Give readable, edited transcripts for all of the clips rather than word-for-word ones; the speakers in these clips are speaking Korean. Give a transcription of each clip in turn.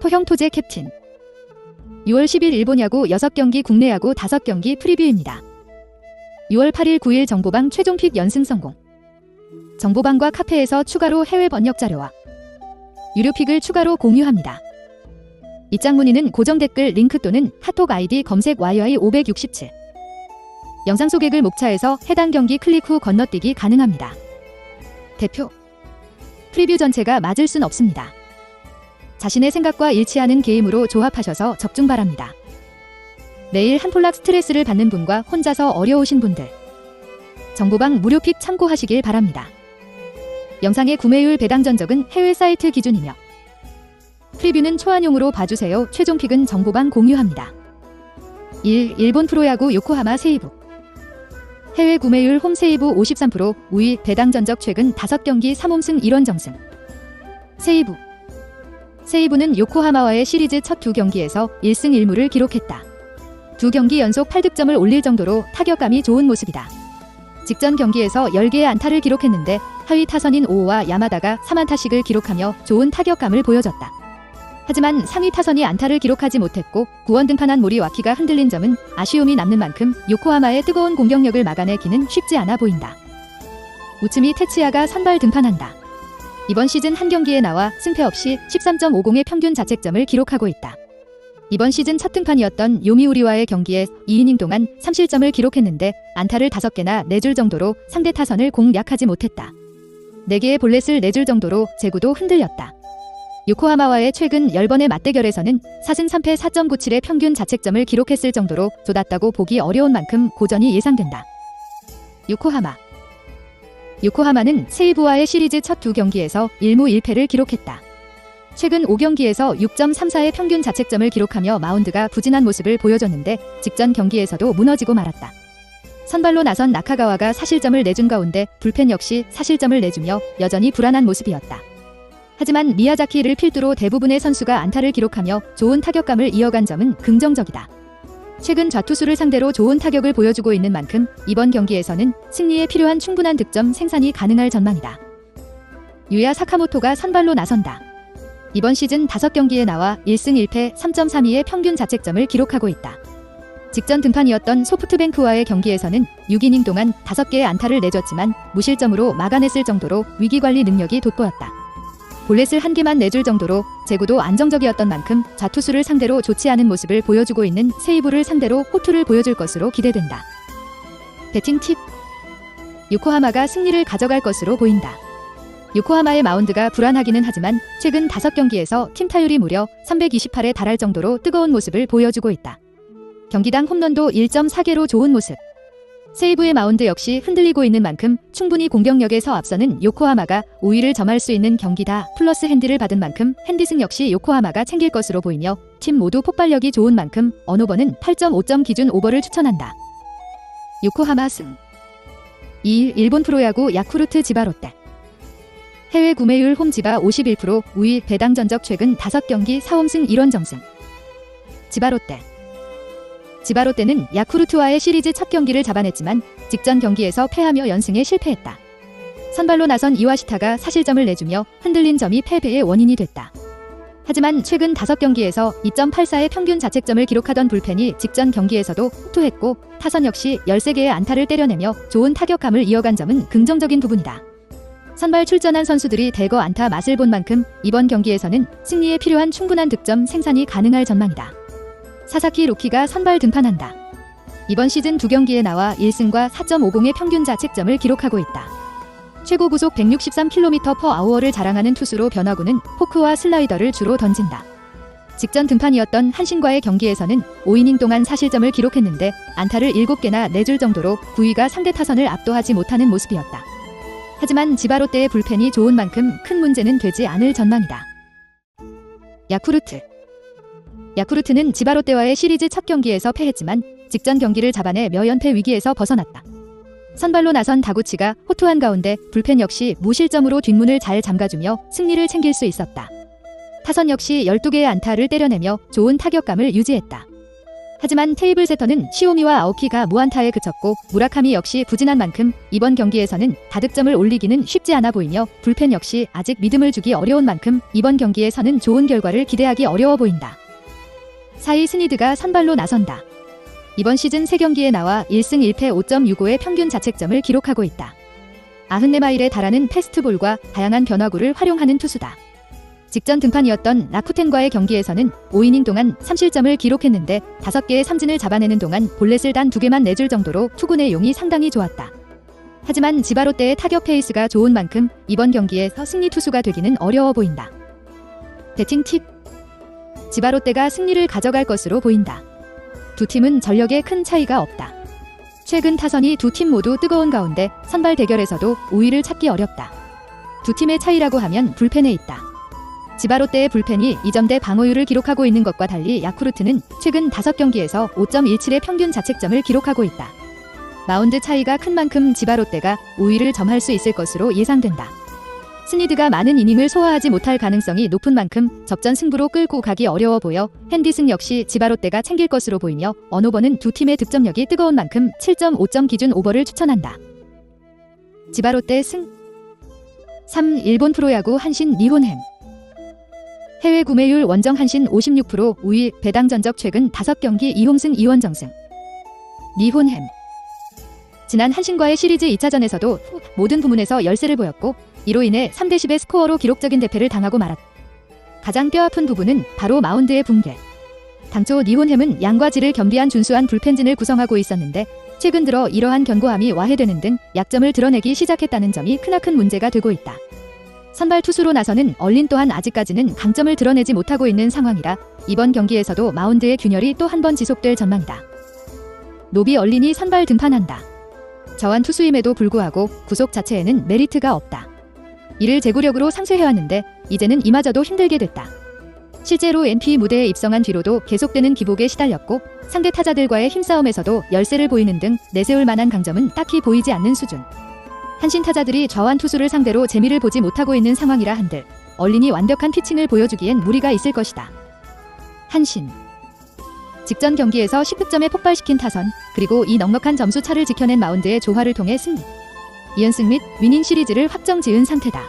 토형 토제 캡틴. 6월 10일 일본 야구 6경기, 국내 야구 5경기 프리뷰입니다. 6월 8일 9일 정보방 최종 픽 연승 성공. 정보방과 카페에서 추가로 해외 번역 자료와 유료 픽을 추가로 공유합니다. 입장 문의는 고정 댓글 링크 또는 카톡 아이디 검색 YY567. 영상 소개글 목차에서 해당 경기 클릭 후 건너뛰기 가능합니다. 대표. 프리뷰 전체가 맞을 순 없습니다. 자신의 생각과 일치하는 게임으로 조합하셔서 적중 바랍니다. 매일 한 폴락 스트레스를 받는 분과 혼자서 어려우신 분들, 정보방 무료 픽 참고하시길 바랍니다. 영상의 구매율 배당 전적은 해외 사이트 기준이며 프리뷰는 초안용으로 봐주세요. 최종 픽은 정보방 공유합니다. 1. 일본 프로야구 요코하마 세이부. 해외 구매율 홈 세이부 53%, 우위 배당 전적 최근 5경기 3홈승 1원정승. 세이부는 요코하마와의 시리즈 첫 2경기에서 1승 1무를 기록했다. 2경기 연속 8득점을 올릴 정도로 타격감이 좋은 모습이다. 직전 경기에서 10개의 안타를 기록했는데 하위 타선인 오오와 야마다가 3안타씩을 기록하며 좋은 타격감을 보여줬다. 하지만 상위 타선이 안타를 기록하지 못했고 9원 등판한 모리와키가 흔들린 점은 아쉬움이 남는 만큼 요코하마의 뜨거운 공격력을 막아내기는 쉽지 않아 보인다. 우츠미 테츠야가 선발 등판한다. 이번 시즌 한 경기에 나와 승패 없이 13.50의 평균 자책점을 기록하고 있다. 이번 시즌 첫 등판이었던 요미우리와의 경기에 2이닝 동안 3실점을 기록했는데 안타를 5개나 내줄 정도로 상대 타선을 공략하지 못했다. 4개의 볼넷을 내줄 정도로 제구도 흔들렸다. 요코하마와의 최근 10번의 맞대결에서는 4승 3패 4.97의 평균 자책점을 기록했을 정도로 쏟았다고 보기 어려운 만큼 고전이 예상된다. 요코하마는 세이부와의 시리즈 첫 2경기에서 1무 1패를 기록했다. 최근 5경기에서 6.34의 평균 자책점을 기록하며 마운드가 부진한 모습을 보여줬는데 직전 경기에서도 무너지고 말았다. 선발로 나선 나카가와가 4실점을 내준 가운데 불펜 역시 4실점을 내주며 여전히 불안한 모습이었다. 하지만 미야자키를 필두로 대부분의 선수가 안타를 기록하며 좋은 타격감을 이어간 점은 긍정적이다. 최근 좌투수를 상대로 좋은 타격을 보여주고 있는 만큼 이번 경기에서는 승리에 필요한 충분한 득점 생산이 가능할 전망이다. 유야 사카모토가 선발로 나선다. 이번 시즌 5경기에 나와 1승 1패 3.32의 평균 자책점을 기록하고 있다. 직전 등판이었던 소프트뱅크와의 경기에서는 6이닝 동안 5개의 안타를 내줬지만 무실점으로 막아냈을 정도로 위기관리 능력이 돋보였다. 볼넷을 1개만 내줄 정도로 제구도 안정적이었던 만큼 좌투수를 상대로 좋지 않은 모습을 보여주고 있는 세이부를 상대로 호투를 보여줄 것으로 기대된다. 배팅 팁. 요코하마가 승리를 가져갈 것으로 보인다. 요코하마의 마운드가 불안하기는 하지만 최근 5경기에서 팀 타율이 무려 328에 달할 정도로 뜨거운 모습을 보여주고 있다. 경기당 홈런도 1.4개로 좋은 모습. 세이부의 마운드 역시 흔들리고 있는 만큼 충분히 공격력에서 앞서는 요코하마가 우위를 점할 수 있는 경기다. 플러스 핸디를 받은 만큼 핸디승 역시 요코하마가 챙길 것으로 보이며 팀 모두 폭발력이 좋은 만큼 언오버는 8.5점 기준 오버를 추천한다. 요코하마 승. 2일 일본 프로야구 야쿠르트 지바 롯데. 해외 구매율 홈 지바 51%, 우위 배당 전적 최근 5경기 4홈승 1원정승. 지바 롯데는 야쿠르트와의 시리즈 첫 경기를 잡아냈지만 직전 경기에서 패하며 연승에 실패했다. 선발로 나선 이와시타가 4실점을 내주며 흔들린 점이 패배의 원인이 됐다. 하지만 최근 5경기에서 2.84의 평균 자책점을 기록하던 불펜이 직전 경기에서도 호투했고 타선 역시 13개의 안타를 때려내며 좋은 타격감을 이어간 점은 긍정적인 부분이다. 선발 출전한 선수들이 대거 안타 맛을 본 만큼 이번 경기에서는 승리에 필요한 충분한 득점 생산이 가능할 전망이다. 사사키 로키가 선발 등판한다. 이번 시즌 2경기에 나와 1승과 4.50의 평균 자책점을 기록하고 있다. 최고 구속 163km/h를 자랑하는 투수로 변화구는 포크와 슬라이더를 주로 던진다. 직전 등판이었던 한신과의 경기에서는 5이닝 동안 4실점을 기록했는데 안타를 7개나 내줄 정도로 구위가 상대 타선을 압도하지 못하는 모습이었다. 하지만 지바 롯데의 불펜이 좋은 만큼 큰 문제는 되지 않을 전망이다. 야쿠르트는 지바 롯데와의 시리즈 첫 경기에서 패했지만 직전 경기를 잡아내 몇 연패 위기에서 벗어났다. 선발로 나선 다구치가 호투한 가운데 불펜 역시 무실점으로 뒷문을 잘 잠가주며 승리를 챙길 수 있었다. 타선 역시 12개의 안타를 때려내며 좋은 타격감을 유지했다. 하지만 테이블 세터는 시오미와 아오키가 무안타에 그쳤고 무라카미 역시 부진한 만큼 이번 경기에서는 다득점을 올리기는 쉽지 않아 보이며 불펜 역시 아직 믿음을 주기 어려운 만큼 이번 경기에서는 좋은 결과를 기대하기 어려워 보인다. 4위 스니드가 선발로 나선다. 이번 시즌 3경기에 나와 1승 1패 5.65의 평균 자책점을 기록하고 있다. 94마일에 달하는 패스트볼과 다양한 변화구를 활용하는 투수다. 직전 등판이었던 라쿠텐과의 경기에서는 5이닝 동안 3실점을 기록했는데 5개의 삼진을 잡아내는 동안 볼넷을 단 2개만 내줄 정도로 투구의 용이 상당히 좋았다. 하지만 지바롯데의 타격 페이스가 좋은 만큼 이번 경기에서 승리 투수가 되기는 어려워 보인다. 배팅 팁. 지바롯데가 승리를 가져갈 것으로 보인다. 두 팀은 전력에 큰 차이가 없다. 최근 타선이 두 팀 모두 뜨거운 가운데 선발 대결에서도 우위를 찾기 어렵다. 두 팀의 차이라고 하면 불펜에 있다. 지바롯데의 불펜이 2점대 방어율을 기록하고 있는 것과 달리 야쿠르트는 최근 5경기에서 5.17의 평균 자책점을 기록하고 있다. 마운드 차이가 큰 만큼 지바롯데가 우위를 점할 수 있을 것으로 예상된다. 스니드가 많은 이닝을 소화하지 못할 가능성이 높은 만큼 접전 승부로 끌고 가기 어려워 보여 핸디슨 역시 지바롯데가 챙길 것으로 보이며 언오버는 두 팀의 득점력이 뜨거운 만큼 7.5점 기준 오버를 추천한다. 지바롯데 승. 3. 일본 프로야구 한신 니혼햄. 해외 구매율 원정 한신 56%, 우위, 배당 전적 최근 5경기 2홈승 2원정승. 니혼햄. 지난 한신과의 시리즈 2차전에서도 모든 부문에서 열세를 보였고 이로 인해 3대10의 스코어로 기록적인 대패를 당하고 말았다. 가장 뼈아픈 부분은 바로 마운드의 붕괴. 당초 니혼햄은 양과 질을 겸비한 준수한 불펜진을 구성하고 있었는데 최근 들어 이러한 견고함이 와해되는 등 약점을 드러내기 시작했다는 점이 크나큰 문제가 되고 있다. 선발 투수로 나서는 얼린 또한 아직까지는 강점을 드러내지 못하고 있는 상황이라 이번 경기에서도 마운드의 균열이 또 한 번 지속될 전망이다. 노비 얼린이 선발 등판한다. 저한 투수임에도 불구하고 구속 자체에는 메리트가 없다. 이를 제구력으로 상쇄해왔는데 이제는 이마저도 힘들게 됐다. 실제로 NP 무대에 입성한 뒤로도 계속되는 기복에 시달렸고 상대 타자들과의 힘싸움에서도 열세를 보이는 등 내세울 만한 강점은 딱히 보이지 않는 수준. 한신 타자들이 저한 투수를 상대로 재미를 보지 못하고 있는 상황이라 한들 얼린이 완벽한 피칭을 보여주기엔 무리가 있을 것이다. 한신. 직전 경기에서 10득점에 폭발시킨 타선, 그리고 이 넉넉한 점수 차를 지켜낸 마운드의 조화를 통해 승리. 2연승 및 위닝 시리즈를 확정 지은 상태다.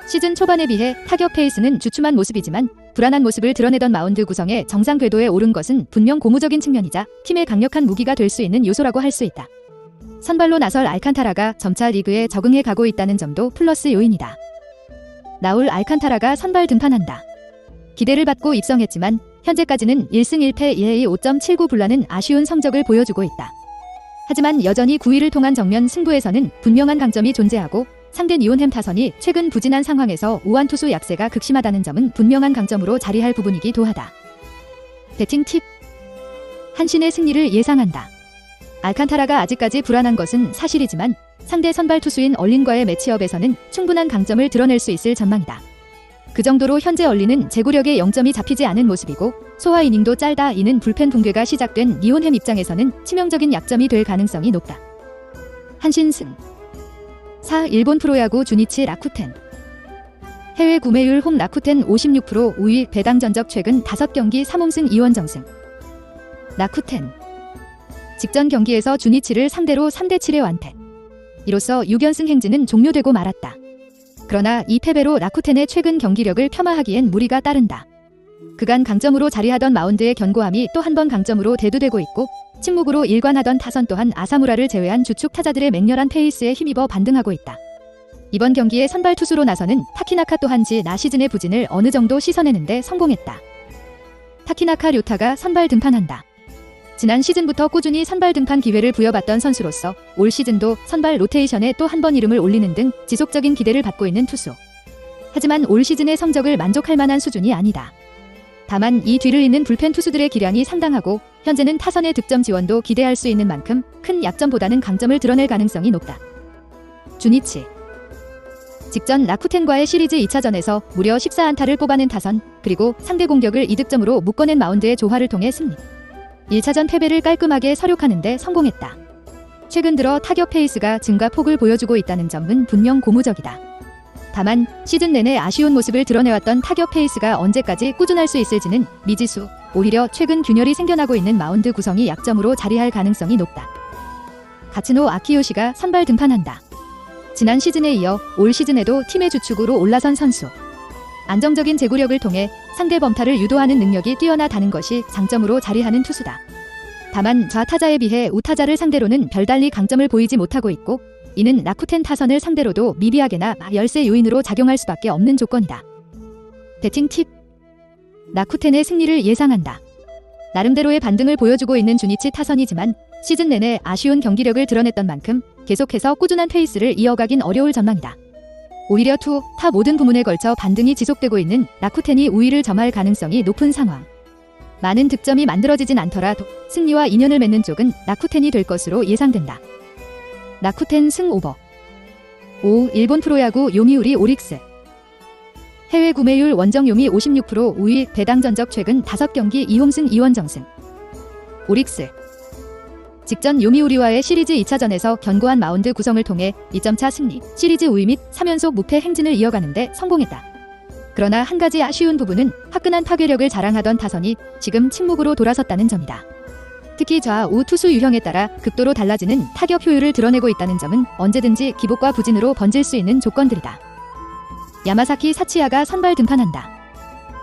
시즌 초반에 비해 타격 페이스는 주춤한 모습이지만 불안한 모습을 드러내던 마운드 구성에 정상 궤도에 오른 것은 분명 고무적인 측면이자 팀의 강력한 무기가 될 수 있는 요소라고 할 수 있다. 선발로 나설 알칸타라가 점차 리그에 적응해 가고 있다는 점도 플러스 요인이다. 나올 알칸타라가 선발 등판한다. 기대를 받고 입성했지만 현재까지는 1승 1패 1해 5.79 불라는 아쉬운 성적을 보여주고 있다. 하지만 여전히 9위를 통한 정면 승부에서는 분명한 강점이 존재하고 상대 니혼햄 타선이 최근 부진한 상황에서 우완 투수 약세가 극심하다는 점은 분명한 강점으로 자리할 부분이기도 하다. 배팅 팁. 한신의 승리를 예상한다. 알칸타라가 아직까지 불안한 것은 사실이지만 상대 선발 투수인 얼린과의 매치업에서는 충분한 강점을 드러낼 수 있을 전망이다. 그 정도로 현재 얼린은 제구력에 0점이 잡히지 않은 모습이고 소화 이닝도 짧다. 이는 불펜 붕괴가 시작된 니혼햄 입장에서는 치명적인 약점이 될 가능성이 높다. 한신 승. 4. 일본 프로야구 주니치 라쿠텐. 해외 구매율 홈 라쿠텐 56%, 우위, 배당 전적 최근 5경기 3홈승 2원정승. 라쿠텐. 직전 경기에서 주니치를 상대로 3대7의 완패. 이로써 6연승 행진은 종료되고 말았다. 그러나 이 패배로 라쿠텐의 최근 경기력을 폄하하기엔 무리가 따른다. 그간 강점으로 자리하던 마운드의 견고함이 또 한 번 강점으로 대두되고 있고 침묵으로 일관하던 타선 또한 아사무라를 제외한 주축 타자들의 맹렬한 페이스에 힘입어 반등하고 있다. 이번 경기에 선발 투수로 나서는 타키나카 또한 지난 시즌의 부진을 어느 정도 씻어내는데 성공했다. 타키나카 료타가 선발 등판한다. 지난 시즌부터 꾸준히 선발 등판 기회를 부여받던 선수로서 올 시즌도 선발 로테이션에 또 한 번 이름을 올리는 등 지속적인 기대를 받고 있는 투수. 하지만 올 시즌의 성적을 만족할 만한 수준이 아니다. 다만 이 뒤를 잇는 불펜 투수들의 기량이 상당하고 현재는 타선의 득점 지원도 기대할 수 있는 만큼 큰 약점보다는 강점을 드러낼 가능성이 높다. 주니치. 직전 라쿠텐과의 시리즈 2차전에서 무려 14안타를 뽑아낸 타선, 그리고 상대 공격을 2득점으로 묶어낸 마운드의 조화를 통해 승리. 1차전 패배를 깔끔하게 서력하는 데 성공했다. 최근 들어 타격 페이스가 증가 폭을 보여주고 있다는 점은 분명 고무적이다. 다만 시즌 내내 아쉬운 모습을 드러내왔던 타격 페이스가 언제까지 꾸준할 수 있을지는 미지수. 오히려 최근 균열이 생겨나고 있는 마운드 구성이 약점으로 자리할 가능성이 높다. 가츠노 아키요시가 선발 등판한다. 지난 시즌에 이어 올 시즌에도 팀의 주축으로 올라선 선수. 안정적인 제구력을 통해 상대 범타를 유도하는 능력이 뛰어나다는 것이 장점으로 자리하는 투수다. 다만 좌타자에 비해 우타자를 상대로는 별달리 강점을 보이지 못하고 있고, 이는 라쿠텐 타선을 상대로도 미비하게나 열세 요인으로 작용할 수밖에 없는 조건이다. 배팅 팁. 라쿠텐의 승리를 예상한다. 나름대로의 반등을 보여주고 있는 주니치 타선이지만 시즌 내내 아쉬운 경기력을 드러냈던 만큼 계속해서 꾸준한 페이스를 이어가긴 어려울 전망이다. 오히려 투, 타 모든 부문에 걸쳐 반등이 지속되고 있는 라쿠텐이 우위를 점할 가능성이 높은 상황. 많은 득점이 만들어지진 않더라도 승리와 인연을 맺는 쪽은 라쿠텐이 될 것으로 예상된다. 라쿠텐 승 오버. 5. 일본 프로야구 요미우리 오릭스. 해외 구매율 원정 요미 56%, 우위. 배당 전적 최근 5경기 2홈승 2원정승. 오릭스. 직전 요미우리와의 시리즈 2차전에서 견고한 마운드 구성을 통해 2점차 승리, 시리즈 우위 및 3연속 무패 행진을 이어가는데 성공했다. 그러나 한 가지 아쉬운 부분은 화끈한 파괴력을 자랑하던 타선이 지금 침묵으로 돌아섰다는 점이다. 특히 좌우 투수 유형에 따라 극도로 달라지는 타격 효율을 드러내고 있다는 점은 언제든지 기복과 부진으로 번질 수 있는 조건들이다. 야마사키 사치야가 선발 등판한다.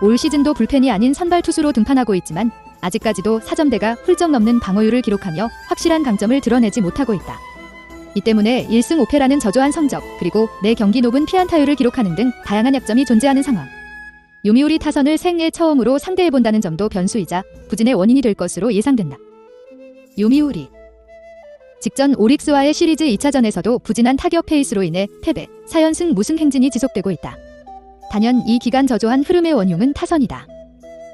올 시즌도 불펜이 아닌 선발 투수로 등판하고 있지만 아직까지도 4점대가 훌쩍 넘는 방어율을 기록하며 확실한 강점을 드러내지 못하고 있다. 이 때문에 1승 5패라는 저조한 성적, 그리고 매 경기 높은 피안타율을 기록하는 등 다양한 약점이 존재하는 상황. 요미우리 타선을 생애 처음으로 상대해본다는 점도 변수이자 부진의 원인이 될 것으로 예상된다. 요미우리. 직전 오릭스와의 시리즈 2차전에서도 부진한 타격 페이스로 인해 패배, 4연승 무승 행진이 지속되고 있다. 단연 이 기간 저조한 흐름의 원흉은 타선이다.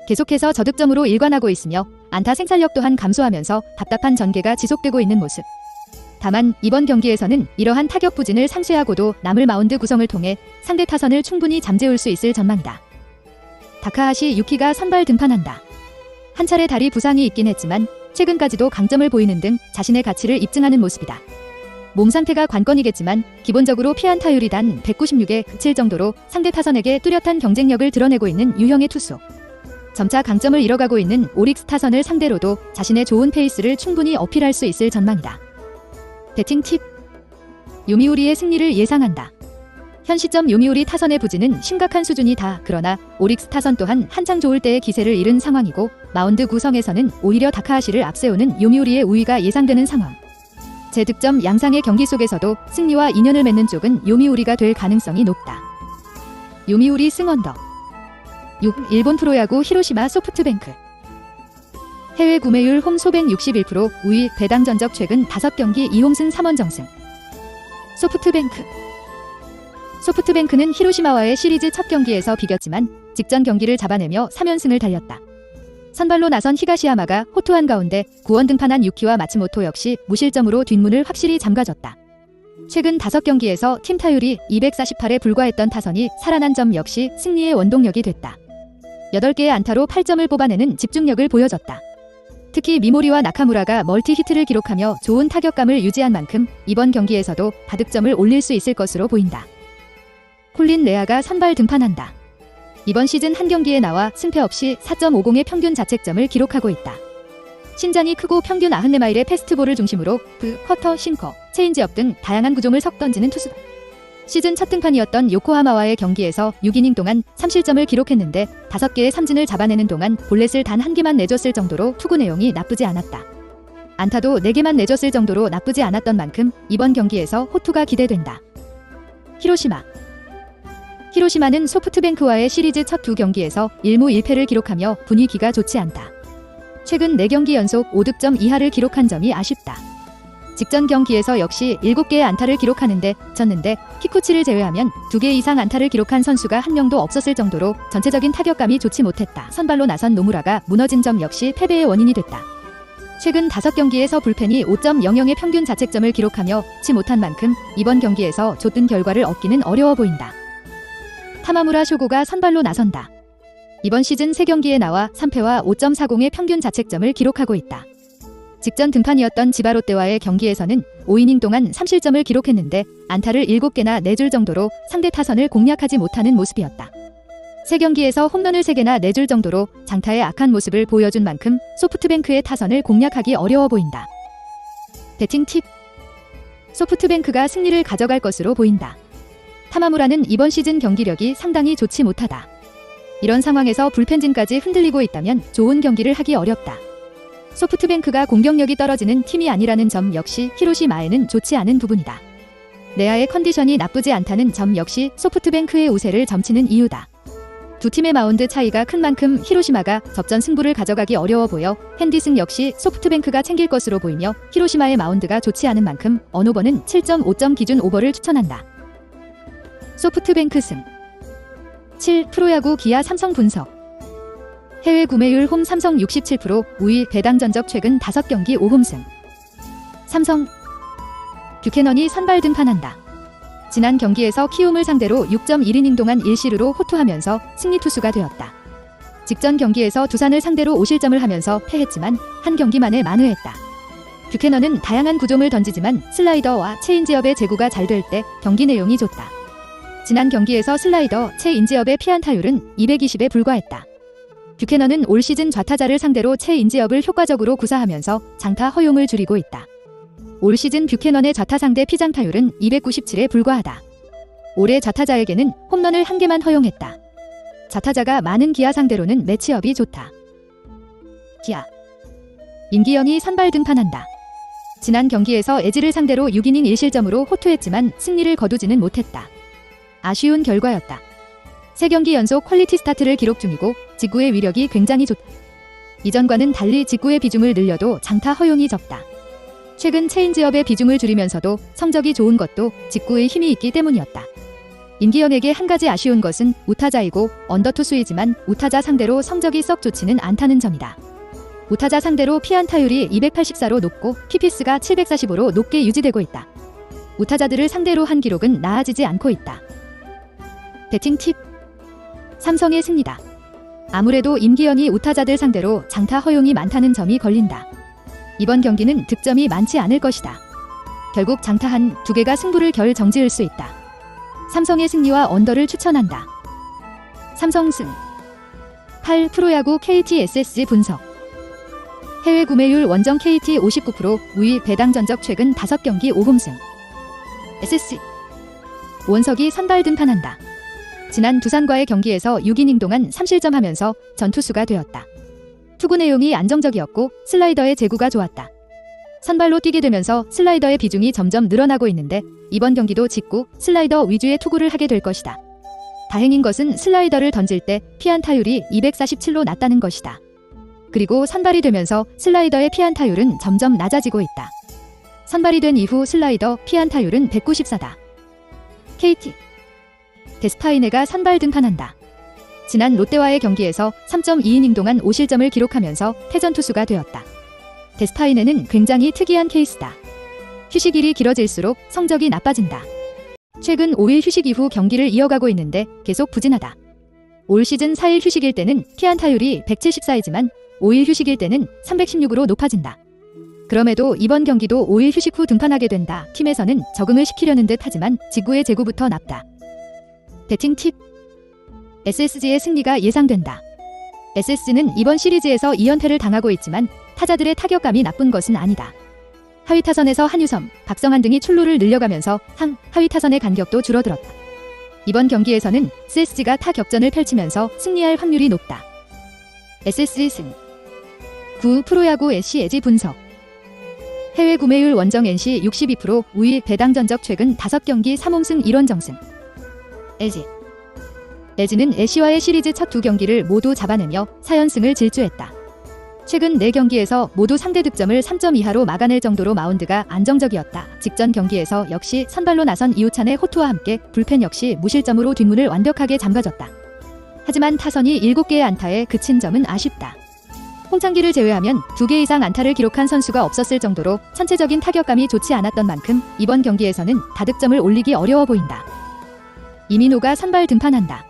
계속해서 저득점으로 일관하고 있으며 안타 생산력 또한 감소하면서 답답한 전개가 지속되고 있는 모습. 다만 이번 경기에서는 이러한 타격 부진을 상쇄하고도 남을 마운드 구성을 통해 상대 타선을 충분히 잠재울 수 있을 전망이다. 다카하시 유키가 선발 등판한다. 한 차례 다리 부상이 있긴 했지만 최근까지도 강점을 보이는 등 자신의 가치를 입증하는 모습이다. 몸 상태가 관건이겠지만 기본적으로 피안타율이 단 196에 그칠 정도로 상대 타선에게 뚜렷한 경쟁력을 드러내고 있는 유형의 투수. 점차 강점을 잃어가고 있는 오릭스 타선을 상대로도 자신의 좋은 페이스를 충분히 어필할 수 있을 전망이다. 배팅 팁. 요미우리의 승리를 예상한다. 현 시점 요미우리 타선의 부진은 심각한 수준이다. 그러나 오릭스 타선 또한 한창 좋을 때의 기세를 잃은 상황이고 마운드 구성에서는 오히려 다카하시를 앞세우는 요미우리의 우위가 예상되는 상황. 재득점 양상의 경기 속에서도 승리와 인연을 맺는 쪽은 요미우리가 될 가능성이 높다. 요미우리 승언더. 6. 일본 프로야구 히로시마 소프트뱅크. 해외 구매율 홈 소백 61%, 우위. 배당 전적 최근 5경기 2홈승 3원정승. 소프트뱅크는 히로시마와의 시리즈 첫 경기에서 비겼지만 직전 경기를 잡아내며 3연승을 달렸다. 선발로 나선 히가시야마가 호투한 가운데 9원 등판한 유키와 마츠모토 역시 무실점으로 뒷문을 확실히 잠가줬다. 최근 5경기에서 팀 타율이 248에 불과했던 타선이 살아난 점 역시 승리의 원동력이 됐다. 8개의 안타로 8점을 뽑아내는 집중력을 보여줬다. 특히 미모리와 나카무라가 멀티히트를 기록하며 좋은 타격감을 유지한 만큼 이번 경기에서도 다득점을 올릴 수 있을 것으로 보인다. 콜린 레아가 선발 등판한다. 이번 시즌 한 경기에 나와 승패 없이 4.50의 평균 자책점을 기록하고 있다. 신장이 크고 평균 94마일의 패스트볼을 중심으로 커터, 싱커, 체인지업 등 다양한 구종을 석 던지는 투수다. 시즌 첫 등판이었던 요코하마와의 경기에서 6이닝 동안 3실점을 기록했는데 5개의 삼진을 잡아내는 동안 볼넷을 단 1개만 내줬을 정도로 투구 내용이 나쁘지 않았다. 안타도 4개만 내줬을 정도로 나쁘지 않았던 만큼 이번 경기에서 호투가 기대된다. 히로시마는 소프트뱅크와의 시리즈 첫 2경기에서 1무 1패를 기록하며 분위기가 좋지 않다. 최근 4경기 연속 5득점 이하를 기록한 점이 아쉽다. 직전 경기에서 역시 7개의 안타를 기록하는데 졌는데 키쿠치를 제외하면 2개 이상 안타를 기록한 선수가 한 명도 없었을 정도로 전체적인 타격감이 좋지 못했다. 선발로 나선 노무라가 무너진 점 역시 패배의 원인이 됐다. 최근 5경기에서 불펜이 5.00의 평균 자책점을 기록하며 치 못한 만큼 이번 경기에서 좆든 결과를 얻기는 어려워 보인다. 타마무라 쇼고가 선발로 나선다. 이번 시즌 3경기에 나와 3패와 5.40의 평균 자책점을 기록하고 있다. 직전 등판이었던 지바롯데와의 경기에서는 5이닝 동안 3실점을 기록했는데 안타를 7개나 내줄 정도로 상대 타선을 공략하지 못하는 모습이었다. 3경기에서 홈런을 3개나 내줄 정도로 장타의 악한 모습을 보여준 만큼 소프트뱅크의 타선을 공략하기 어려워 보인다. 배팅 팁. 소프트뱅크가 승리를 가져갈 것으로 보인다. 타마무라는 이번 시즌 경기력이 상당히 좋지 못하다. 이런 상황에서 불펜진까지 흔들리고 있다면 좋은 경기를 하기 어렵다. 소프트뱅크가 공격력이 떨어지는 팀이 아니라는 점 역시 히로시마에는 좋지 않은 부분이다. 내야의 컨디션이 나쁘지 않다는 점 역시 소프트뱅크의 우세를 점치는 이유다. 두 팀의 마운드 차이가 큰 만큼 히로시마가 접전 승부를 가져가기 어려워 보여 핸디승 역시 소프트뱅크가 챙길 것으로 보이며 히로시마의 마운드가 좋지 않은 만큼 언오버는 7.5점 기준 오버를 추천한다. 소프트뱅크 승. 7. 프로야구 기아 삼성 분석. 해외 구매율 홈 삼성 67%, 우위 배당 전적 최근 5경기 5홈승. 삼성. 뷰캐넌이 선발 등판한다. 지난 경기에서 키움을 상대로 6.1이닝 동안 1시루로 호투하면서 승리 투수가 되었다. 직전 경기에서 두산을 상대로 5실점을 하면서 패했지만 한 경기 만에 만회했다. 뷰캐넌은 다양한 구종을 던지지만 슬라이더와 체인지업의 제구가 잘 될 때 경기 내용이 좋다. 지난 경기에서 슬라이더, 체인지업의 피안타율은 220에 불과했다. 뷰캐넌은 올 시즌 좌타자를 상대로 체인지업을 효과적으로 구사하면서 장타 허용을 줄이고 있다. 올 시즌 뷰캐넌의 좌타 상대 피장타율은 297에 불과하다. 올해 좌타자에게는 홈런을 1개만 허용했다. 좌타자가 많은 기아 상대로는 매치업이 좋다. 기아. 임기영이 선발 등판한다. 지난 경기에서 에지를 상대로 6이닝 1실점으로 호투했지만 승리를 거두지는 못했다. 아쉬운 결과였다. 3경기 연속 퀄리티 스타트를 기록 중이고 직구의 위력이 굉장히 좋다. 이전과는 달리 직구의 비중을 늘려도 장타 허용이 적다. 최근 체인지업의 비중을 줄이면서도 성적이 좋은 것도 직구의 힘이 있기 때문이었다. 임기영에게 한 가지 아쉬운 것은 우타자이고 언더투수이지만 우타자 상대로 성적이 썩 좋지는 않다는 점이다. 우타자 상대로 피안타율이 284로 높고 PPS가 745로 높게 유지되고 있다. 우타자들을 상대로 한 기록은 나아지지 않고 있다. 배팅 팁. 삼성의 승리다. 아무래도 임기영이 우타자들 상대로 장타 허용이 많다는 점이 걸린다. 이번 경기는 득점이 많지 않을 것이다. 결국 장타 한 2개가 승부를 결정지을 수 있다. 삼성의 승리와 언더를 추천한다. 삼성 승. 8. 프로야구 KT SSG 분석. 해외 구매율 원정 KT 59%, 우위 배당 전적 최근 5경기 5홈승. SSG. 원석이 선발 등판한다. 지난 두산과의 경기에서 6이닝 동안 3실점하면서 전투수가 되었다. 투구 내용이 안정적이었고 슬라이더의 제구가 좋았다. 선발로 뛰게 되면서 슬라이더의 비중이 점점 늘어나고 있는데 이번 경기도 직구, 슬라이더 위주의 투구를 하게 될 것이다. 다행인 것은 슬라이더를 던질 때 피안타율이 247로 낮다는 것이다. 그리고 선발이 되면서 슬라이더의 피안타율은 점점 낮아지고 있다. 선발이 된 이후 슬라이더 피안타율은 194다. KT. 데스파이네가 선발 등판한다. 지난 롯데와의 경기에서 3.2이닝 동안 5실점을 기록하면서 패전투수가 되었다. 데스파이네는 굉장히 특이한 케이스다. 휴식일이 길어질수록 성적이 나빠진다. 최근 5일 휴식 이후 경기를 이어가고 있는데 계속 부진하다. 올 시즌 4일 휴식일 때는 피안타율이 174이지만 5일 휴식일 때는 316으로 높아진다. 그럼에도 이번 경기도 5일 휴식 후 등판하게 된다. 팀에서는 적응을 시키려는 듯 하지만 직구의 제구부터 nap다. 배팅 팁. SSG의 승리가 예상된다. SSG는 이번 시리즈에서 2연패를 당하고 있지만 타자들의 타격감이 나쁜 것은 아니다. 하위 타선에서 한유섬, 박성한 등이 출루를 늘려가면서 하위 타선의 간격도 줄어들었다. 이번 경기에서는 SSG가 타격전을 펼치면서 승리할 확률이 높다. SSG 승. 9. 프로야구 NC 에지 분석. 해외 구매율 원정 NC 62%, 우위 배당 전적 최근 5경기 3홈승 1원정승. LG. LG는 NC와의 시리즈 첫 2경기를 모두 잡아내며 4연승을 질주했다. 최근 4경기에서 모두 상대 득점을 3점 이하로 막아낼 정도로 마운드가 안정적이었다. 직전 경기에서 역시 선발로 나선 이우찬의 호투와 함께 불펜 역시 무실점으로 뒷문을 완벽하게 잠가줬다. 하지만 타선이 7개의 안타에 그친 점은 아쉽다. 홍창기를 제외하면 2개 이상 안타를 기록한 선수가 없었을 정도로 전체적인 타격감이 좋지 않았던 만큼 이번 경기에서는 다득점을 올리기 어려워 보인다. 이민호가 선발 등판한다.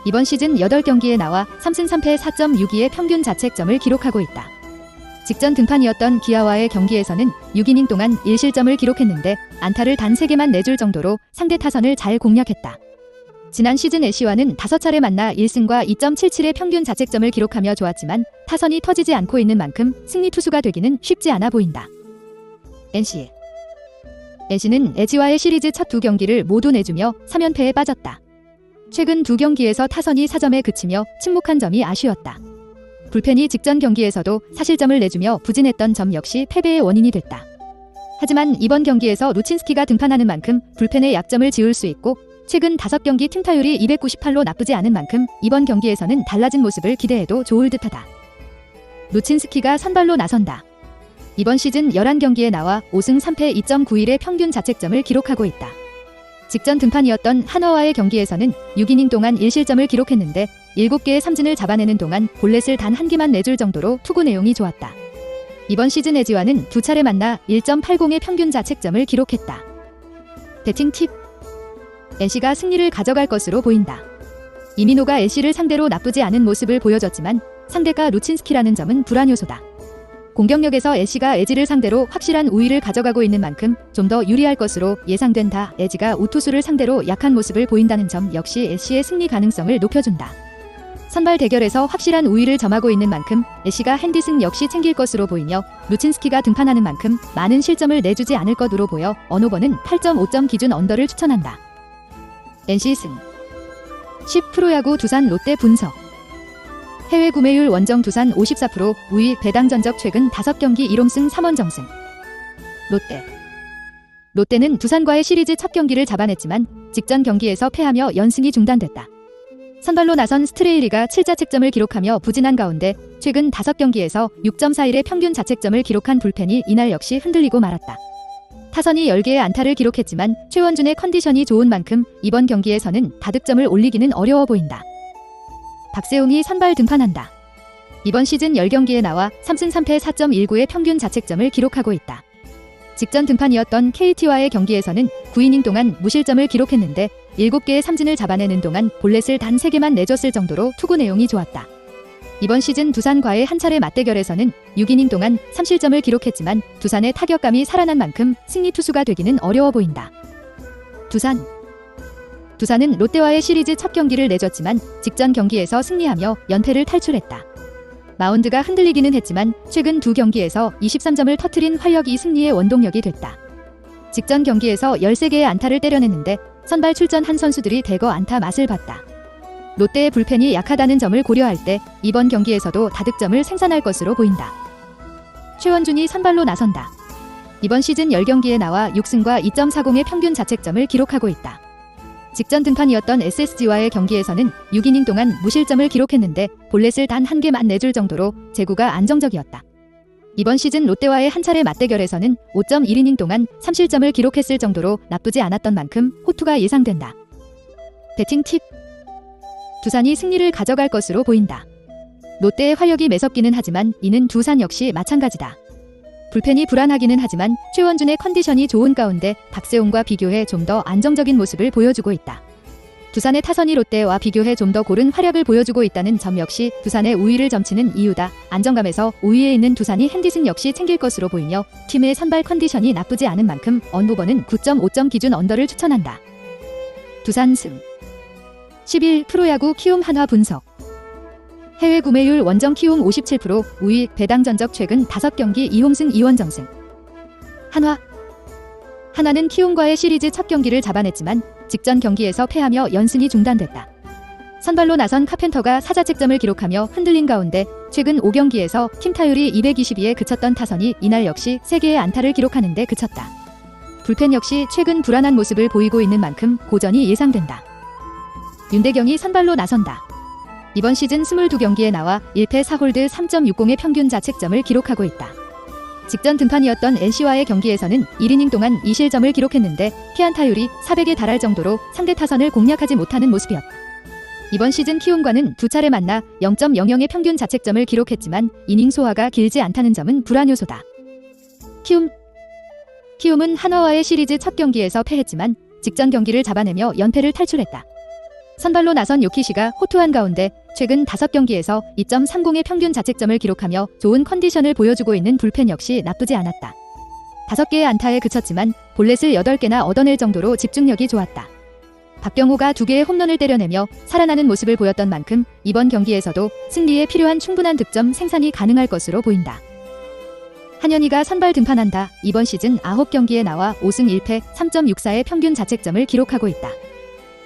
이번 시즌 8경기에 나와 3승 3패 4.62의 평균 자책점을 기록하고 있다. 직전 등판이었던 기아와의 경기에서는 6이닝 동안 1실점을 기록했는데 안타를 단 3개만 내줄 정도로 상대 타선을 잘 공략했다. 지난 시즌 애쉬와는 5차례 만나 1승과 2.77의 평균 자책점을 기록하며 좋았지만 타선이 터지지 않고 있는 만큼 승리 투수가 되기는 쉽지 않아 보인다. NC는 LG와의 시리즈 첫 2경기를 모두 내주며 3연패에 빠졌다. 최근 2경기에서 타선이 4점에 그치며 침묵한 점이 아쉬웠다. 불펜이 직전 경기에서도 사실점을 내주며 부진했던 점 역시 패배의 원인이 됐다. 하지만 이번 경기에서 루친스키가 등판하는 만큼 불펜의 약점을 지울 수 있고 최근 5경기 팀 타율이 298로 나쁘지 않은 만큼 이번 경기에서는 달라진 모습을 기대해도 좋을 듯하다. 루친스키가 선발로 나선다. 이번 시즌 11경기에 나와 5승 3패 2.91의 평균 자책점을 기록하고 있다. 직전 등판이었던 한화와의 경기에서는 6이닝 동안 1실점을 기록했는데 7개의 삼진을 잡아내는 동안 볼넷을 단 1개만 내줄 정도로 투구 내용이 좋았다. 이번 시즌 LG와는 2차례 만나 1.80의 평균 자책점을 기록했다. 배팅 팁. NC가 승리를 가져갈 것으로 보인다. 이민호가 LC를 상대로 나쁘지 않은 모습을 보여줬지만 상대가 루친스키라는 점은 불안 요소다. 공격력에서 LC가 LG를 상대로 확실한 우위를 가져가고 있는 만큼 좀 더 유리할 것으로 예상된다. LG가 우투수를 상대로 약한 모습을 보인다는 점 역시 LC의 승리 가능성을 높여준다. 선발 대결에서 확실한 우위를 점하고 있는 만큼 LC가 핸디슨 역시 챙길 것으로 보이며 루친스키가 등판하는 만큼 많은 실점을 내주지 않을 것으로 보여 언오버는 8.5점 기준 언더를 추천한다. NC 승 10 프로야구 두산 롯데 분석. 해외 구매율 원정 두산 54%, 우위 배당 전적 최근 5경기 1홈승 3원정승. 롯데는 두산과의 시리즈 첫 경기를 잡아냈지만 직전 경기에서 패하며 연승이 중단됐다. 선발로 나선 스트레일리가 7자책점을 기록하며 부진한 가운데 최근 5경기에서 6.41의 평균 자책점을 기록한 불펜이 이날 역시 흔들리고 말았다. 타선이 10개의 안타를 기록했지만 최원준의 컨디션이 좋은 만큼 이번 경기에서는 다득점을 올리기는 어려워 보인다. 박세웅이 선발 등판한다. 이번 시즌 10경기에 나와 3승 3패 4.19의 평균 자책점을 기록하고 있다. 직전 등판이었던 KT와의 경기에서는 9이닝 동안 무실점을 기록했는데 7개의 삼진을 잡아내는 동안 볼넷을 단 3개만 내줬을 정도로 투구 내용이 좋았다. 이번 시즌 두산과의 한 차례 맞대결에서는 6이닝 동안 3실점을 기록했지만 두산의 타격감이 살아난 만큼 승리 투수가 되기는 어려워 보인다. 두산은 롯데와의 시리즈 첫 경기를 내줬지만 직전 경기에서 승리하며 연패를 탈출했다. 마운드가 흔들리기는 했지만 최근 2경기에서 23점을 터뜨린 활력이 승리의 원동력이 됐다. 직전 경기에서 13개의 안타를 때려냈는데 선발 출전한 선수들이 대거 안타 맛을 봤다. 롯데의 불펜이 약하다는 점을 고려할 때 이번 경기에서도 다득점을 생산할 것으로 보인다. 최원준이 선발로 나선다. 이번 시즌 10경기에 나와 6승과 2.40의 평균 자책점을 기록하고 있다. 직전 등판이었던 SSG와의 경기에서는 6이닝 동안 무실점을 기록했는데 볼넷을 단 1개만 내줄 정도로 제구가 안정적이었다. 이번 시즌 롯데와의 한 차례 맞대결에서는 5.1이닝 동안 3실점을 기록했을 정도로 나쁘지 않았던 만큼 호투가 예상된다. 배팅 팁. 두산이 승리를 가져갈 것으로 보인다. 롯데의 활력이 매섭기는 하지만 이는 두산 역시 마찬가지다. 불펜이 불안하기는 하지만 최원준의 컨디션이 좋은 가운데 박세웅과 비교해 좀 더 안정적인 모습을 보여주고 있다. 두산의 타선이 롯데와 비교해 좀 더 고른 활약을 보여주고 있다는 점 역시 두산의 우위를 점치는 이유다. 안정감에서 우위에 있는 두산이 핸디슨 역시 챙길 것으로 보이며 팀의 선발 컨디션이 나쁘지 않은 만큼 언오버는 9.5점 기준 언더를 추천한다. 두산 승 11 프로야구 키움 한화 분석. 해외 구매율 원정 키움 57%, 우위 배당 전적 최근 5경기 2홈승 2원정승. 한화는 키움과의 시리즈 첫 경기를 잡아냈지만 직전 경기에서 패하며 연승이 중단됐다. 선발로 나선 카펜터가 4자책점을 기록하며 흔들린 가운데 최근 5경기에서 팀 타율이 222에 그쳤던 타선이 이날 역시 3개의 안타를 기록하는 데 그쳤다. 불펜 역시 최근 불안한 모습을 보이고 있는 만큼 고전이 예상된다. 윤대경이 선발로 나선다. 이번 시즌 22경기에 나와 1패 4홀드 3.60의 평균 자책점을 기록하고 있다. 직전 등판이었던 NC와의 경기에서는 1이닝 동안 2실점을 기록했는데 피안타율이 400에 달할 정도로 상대 타선을 공략하지 못하는 모습이었다. 이번 시즌 키움과는 2차례 만나 0.00의 평균 자책점을 기록했지만 이닝 소화가 길지 않다는 점은 불안 요소다. 키움은 한화와의 시리즈 첫 경기에서 패했지만 직전 경기를 잡아내며 연패를 탈출했다. 선발로 나선 요키시가 호투한 가운데 최근 5경기에서 2.30의 평균 자책점을 기록하며 좋은 컨디션을 보여주고 있는 불펜 역시 나쁘지 않았다. 5개의 안타에 그쳤지만 볼넷을 8개나 얻어낼 정도로 집중력이 좋았다. 박병호가 2개의 홈런을 때려내며 살아나는 모습을 보였던 만큼 이번 경기에서도 승리에 필요한 충분한 득점 생산이 가능할 것으로 보인다. 한현희가 선발 등판한다. 이번 시즌 9경기에 나와 5승 1패 3.64의 평균 자책점을 기록하고 있다.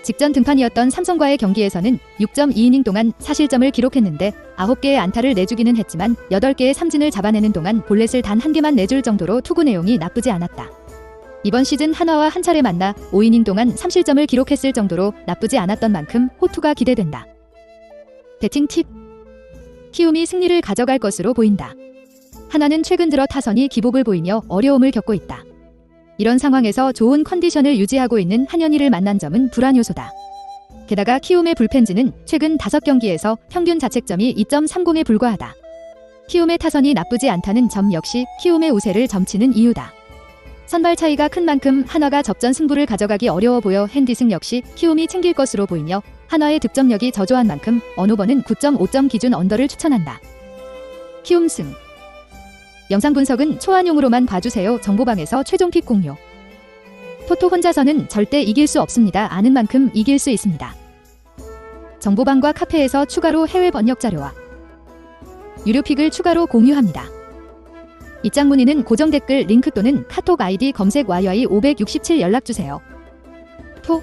직전 등판이었던 삼성과의 경기에서는 6.2이닝 동안 4실점을 기록했는데 9개의 안타를 내주기는 했지만 8개의 삼진을 잡아내는 동안 볼넷을 단 1개만 내줄 정도로 투구 내용이 나쁘지 않았다. 이번 시즌 한화와 한 차례 만나 5이닝 동안 3실점을 기록했을 정도로 나쁘지 않았던 만큼 호투가 기대된다. 배팅 팁. 키움이 승리를 가져갈 것으로 보인다. 한화는 최근 들어 타선이 기복을 보이며 어려움을 겪고 있다. 이런 상황에서 좋은 컨디션을 유지하고 있는 한현희를 만난 점은 불안 요소다. 게다가 키움의 불펜진은 최근 5경기에서 평균 자책점이 2.30에 불과하다. 키움의 타선이 나쁘지 않다는 점 역시 키움의 우세를 점치는 이유다. 선발 차이가 큰 만큼 한화가 접전 승부를 가져가기 어려워 보여 핸디승 역시 키움이 챙길 것으로 보이며 한화의 득점력이 저조한 만큼 언오버는 9.5점 기준 언더를 추천한다. 키움 승. 영상 분석은 초안용으로만 봐주세요. 정보방에서 최종픽 공유. 토토 혼자서는 절대 이길 수 없습니다. 아는 만큼 이길 수 있습니다. 정보방과 카페에서 추가로 해외 번역 자료와 유료픽을 추가로 공유합니다. 입장 문의는 고정 댓글 링크 또는 카톡 아이디 검색 YY567 연락주세요. 토